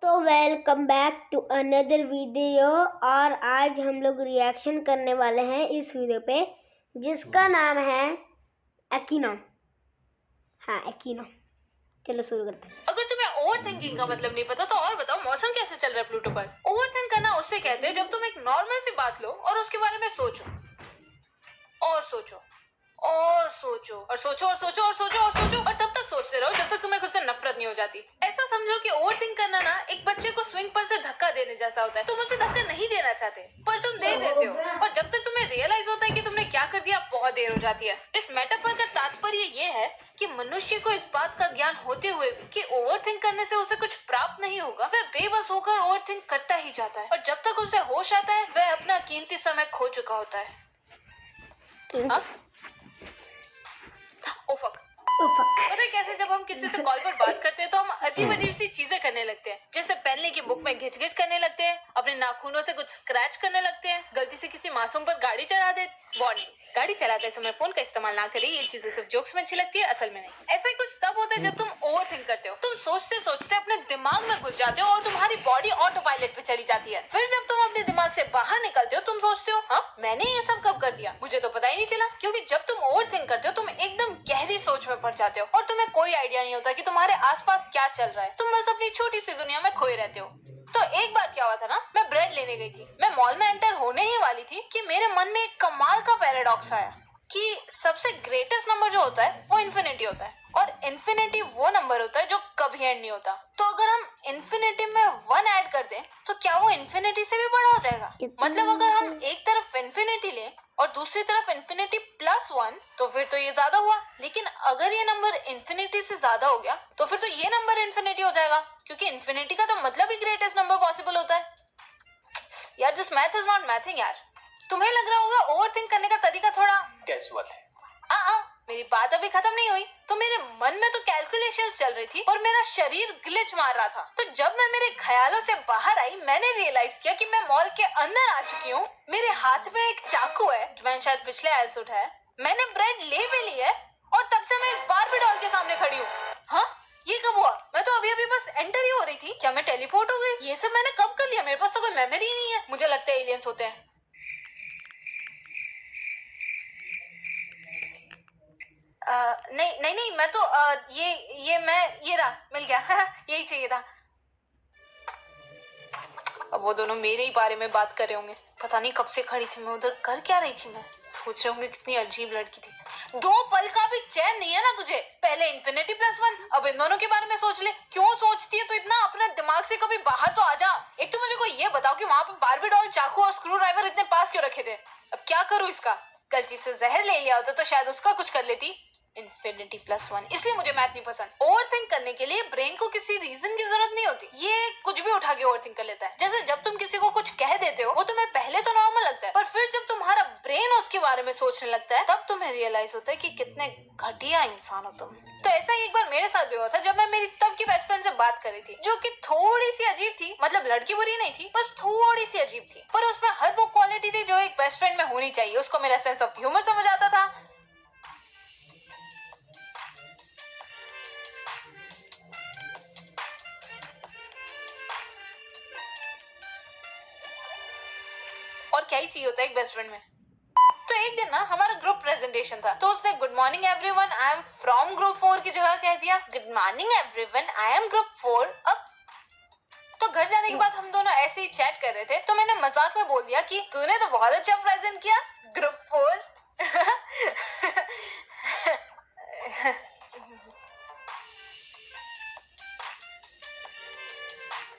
तो welcome back to another video. और आज हम लोग रिएक्शन करने वाले हैं इस वीडियो पे जिसका नाम है एक्नो। हाँ, एक्नो। चलो शुरू करते हैं। अगर तुम्हें ओवर थिंकिंग का मतलब नहीं पता तो और बताओ, मौसम कैसे चल रहा है प्लूटो पर? ओवर थिंक करना उससे कहते हैं जब तुम एक नॉर्मल सी बात लो और उसके बारे में सोचो और सोचो और सोचो और सोचो और सोचो और सोचो और सोचो और तब तक सोचते रहो जब तक तुम्हें खुद से नफरत नहीं हो जाती। ऐसा समझो कि ओवर थिंक करना ना एक बच्चे को स्विंग पर से धक्का देने जैसा होता है। तुम उसे धक्का नहीं देना चाहते पर तुम दे देते हो और जब तक तुम्हें रियलाइज होता है कि तुमने क्या कर दिया बहुत देर हो जाती है। इस मेटाफर का तात्पर्य ये है कि मनुष्य को इस बात का ज्ञान होते हुए भी कि ओवर थिंक करने से उसे कुछ प्राप्त नहीं होगा, वह बेबस होकर ओवर थिंक करता ही जाता है और जब तक उसे होश आता है वह अपना कीमती समय खो चुका होता है। हाँ? पता है कैसे? जब हम किसी से कॉल पर बात करते हैं तो हम अजीब अजीब सी चीजें करने लगते हैं, जैसे पेन की बुक में घिच घिच करने लगते हैं, अपने नाखूनों से कुछ स्क्रैच करने लगते हैं, गलती से किसी मासूम पर गाड़ी चढ़ा दे। वार्निंग, गाड़ी चलाते समय फोन का इस्तेमाल ना करें, ये चीजें सिर्फ जोक्स में अच्छी लगती है, असल में नहीं। ऐसा ही कुछ तब होता है जब तुम ओवर थिंक करते हो। तुम सोचते सोचते अपने दिमाग में घुस जाते हो और तुम्हारी बॉडी ऑटो पायलट पे चली जाती है। फिर जब तुम अपने दिमाग से बाहर निकलते हो तुम सोचते हो, हाँ मैंने ये सब कब कर दिया, मुझे तो पता ही नहीं चला। क्योंकि जब तुम ओवर थिंक करते हो तुम एकदम गहरी सोच में पड़ जाते हो और तुम्हें कोई आइडिया नहीं होता कि तुम्हारे आसपास क्या चल रहा है। तुम बस अपनी छोटी सी दुनिया में खोए रहते हो। तो एक बार क्या हुआ था ना, मैं ब्रेड लेने गई थी। मैं मॉल में एंटर होने ही वाली थी कि मेरे मन में एक कमाल का पैराडॉक्स आया कि सबसे ग्रेटेस्ट नंबर जो होता है वो इन्फिनिटी होता है और इन्फिनिटी वो नंबर होता है जो कभी एंड नहीं होता। तो अगर हम इन्फिनिटी में 1 ऐड कर दें तो क्या वो इन्फिनिटी से भी बड़ा हो जाएगा? मतलब अगर हम एक तरफ इन्फिनिटी लें और दूसरी तरफ इन्फिनिटी प्लस 1 तो फिर तो ये ज्यादा हुआ, लेकिन अगर ये नंबर इन्फिनिटी से ज्यादा हो गया तो फिर तो ये नंबर इन्फिनिटी हो जाएगा, क्योंकि इन्फिनिटी का तो मतलब ही ग्रेटेस्ट नंबर पॉसिबल होता है। यार this math is not mathing यार। तुम्हें लग रहा होगा ओवर थिंक करने का तरीका थोड़ा कैजुअल है। मेरी बात अभी खत्म नहीं हुई। तो मेरे मन में तो कैलकुलेशंस चल रही थी और मेरा शरीर ग्लिच मार रहा था। तो जब मैं मेरे ख्यालों से बाहर आई मैंने रियलाइज किया कि मैं मॉल के अंदर आ चुकी हूँ। मेरे हाथ में एक चाकू है जो मैंने शायद पिछले आयल्स उठाया है। मैंने ब्रेड ले भी ली है और तब से मैं इस बारबी डॉल के सामने खड़ी हूँ। हाँ, ये कब हुआ? मैं तो अभी अभी बस एंटर ही हो रही थी। क्या मैं टेलीपोर्ट हो गई? ये सब मैंने कब कर लिया? मेरे पास तो कोई मेमोरी ही नहीं है। मुझे लगता है एलियंस होते हैं। नहीं नहीं नहीं, मैं तो ये रहा, मिल गया। यही चाहिए था। अब वो दोनों मेरे ही बारे में बात कर रहे होंगे। पता नहीं कब से खड़ी थी मैं उधर, कर क्या रही थी मैं? सोच रहे होंगे कितनी अजीब लड़की थी। 2 पल का भी चैन नहीं है ना तुझे? पहले इन्फिनिटी प्लस 1, अब इन दोनों के बारे में सोच ले। क्यों सोचती है तो इतना? अपने दिमाग से कभी बाहर तो आ जा। एक तो मुझे कोई ये बताओ कि वहां पे बारबी डॉल, चाकू और स्क्रू ड्राइवर इतने पास क्यों रखे थे? अब क्या करूं इसका? गलती से जहर ले लिया होता तो शायद उसका कुछ कर लेती। इन्फिनिटी प्लस 1, इसलिए मुझे मैथ नहीं पसंद। ओवर थिंक करने के लिए ब्रेन को किसी रीजन की जरूरत नहीं होती, ये कुछ भी उठा के ओवर थिंक कर लेता है। जैसे जब तुम किसी को कुछ कह देते हो वो तुम्हें पहले तो नॉर्मल लगता है, पर फिर जब तुम्हारा ब्रेन उसके बारे में सोचने लगता है तब तुम्हें रियलाइज होता है कि कितने घटिया इंसान हो तुम। तो ऐसा ही एक बार मेरे साथ भी हुआ था जब मैं मेरी तब की बेस्ट फ्रेंड से बात कर रही थी, जो कि थोड़ी सी अजीब थी। मतलब लड़की बुरी नहीं थी, बस थोड़ी सी अजीब थी, पर उसमें हर वो क्वालिटी थी जो एक बेस्ट फ्रेंड में होनी चाहिए। उसको मेरा सेंस ऑफ ह्यूमर समझ आता था। और क्या ही चाहिए होता है एक बेस्ट फ्रेंड में। तो एक दिन ना हमारा ग्रुप प्रेजेंटेशन था, तो उसने good morning everyone I am from group 4 की जगह कह दिया good morning everyone I am group 4। अब तो घर जाने के बाद हम दोनों ऐसे ही चैट कर रहे थे, तो मैंने मजाक में बोल दिया कि तूने तो बहुत अच्छा प्रेजेंट किया ग्रुप 4।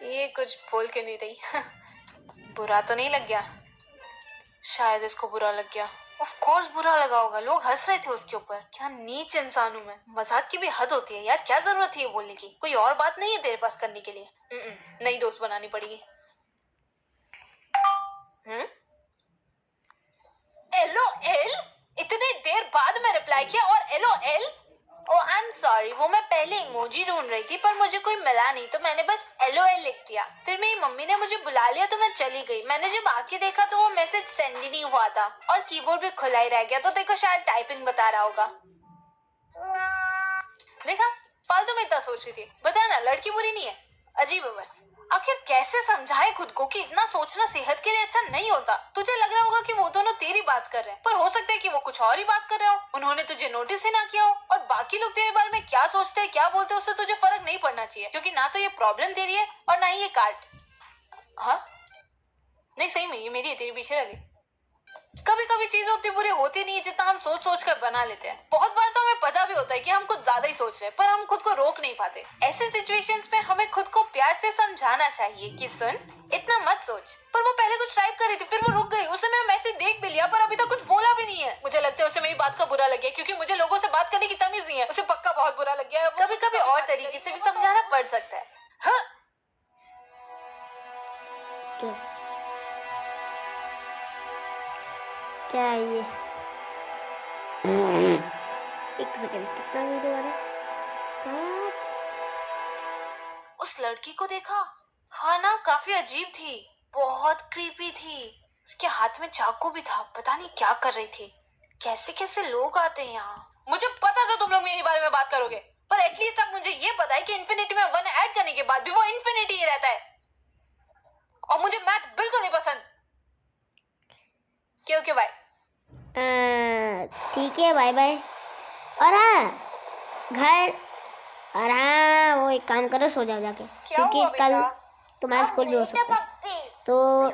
ये कुछ बोल के नहीं रही। बुरा तो नहीं लग गया? शायद इसको बुरा लग गया। ऑफ कोर्स बुरा लगा होगा, लोग हंस रहे थे उसके ऊपर। क्या नीच इंसान हूँ मैं। मजाक की भी हद होती है यार, क्या जरूरत है ये बोलने की? कोई और बात नहीं है तेरे पास करने के लिए? नई दोस्त बनानी पड़ेगी। LOL, इतने देर बाद मैं रिप्लाई किया और LOL। Oh I am sorry, वो मैं पहले इमोजी ढूंढ रही थी पर मुझे कोई मिला नहीं तो मैंने बस LOL लिख दिया। फिर मेरी मम्मी ने मुझे बुला लिया तो मैं चली गई। मैंने जब आके देखा तो वो मैसेज सेंड ही नहीं हुआ था और कीबोर्ड भी खुला ही रह गया। तो देखो शायद टाइपिंग बता रहा होगा। देखा, फालतू में इतना सोच रही थी। बता ना, लड़की बुरी नहीं है, अजीब है बस। कैसे समझाए खुद को कि इतना सोचना सेहत के लिए अच्छा नहीं होता। तुझे लग रहा होगा कि वो दोनों तेरी बात कर रहे हैं, पर हो सकता है कि वो कुछ और ही बात कर रहे हो। उन्होंने तुझे नोटिस ही ना किया हो, और बाकी लोग तेरे बारे में क्या सोचते हैं क्या बोलते हैं उससे तुझे फर्क नहीं पड़ना चाहिए, क्योंकि ना तो ये प्रॉब्लम तेरी है और ना ही ये कार्ड। हाँ नहीं, सही में ये मेरी है, तेरे पीछे लगे। कभी कभी चीजें उतनी बुरी होती नहीं है जितना हम सोच सोच कर बना लेते हैं। बहुत बार तो हमें पता भी होता है कि हम कुछ ज्यादा ही सोच रहे हैं, पर हम खुद को रोक नहीं पाते। ऐसे सिचुएशंस में हमें खुद को प्यार से समझाना चाहिए कि सुन, इतना मत सोच। पर वो पहले कुछ टाइप कर रही थी, फिर वो रुक गई। उसने मेरा मैसेज देख भी लिया पर अभी तक कुछ बोला भी नहीं है। मुझे लगता है उसे मेरी बात का बुरा लग गया, क्योंकि मुझे लोगों से बात करने की तमीज नहीं है। उसे पक्का बहुत बुरा लग गया। कभी कभी और तरीके से भी समझाना पड़ सकता है। हाँ क्या है ये? एक सेकंड, कितना वीडियो आ रहा है? 5। उस लड़की को देखा? हाँ ना, काफी अजीब थी, बहुत क्रीपी थी। उसके हाथ में चाकू भी था, पता नहीं क्या कर रही थी। कैसे कैसे लोग आते हैं यहाँ। मुझे पता था तुम लोग मेरे बारे में बात करोगे, पर एटलीस्ट अब मुझे ये पता है कि इन्फिनिटी में 1 ऐड करने के बाद भी वो इन्फिनिटी ही रहता है। और मुझे मैथ बिल्कुल नहीं पसंद। क्यों बाय। ठीक है, बाय बाय। और हाँ, घर, और हाँ वो एक काम करो, सो जाओ जाके, क्योंकि कल तुम्हारा स्कूल भी हो सकता है। तो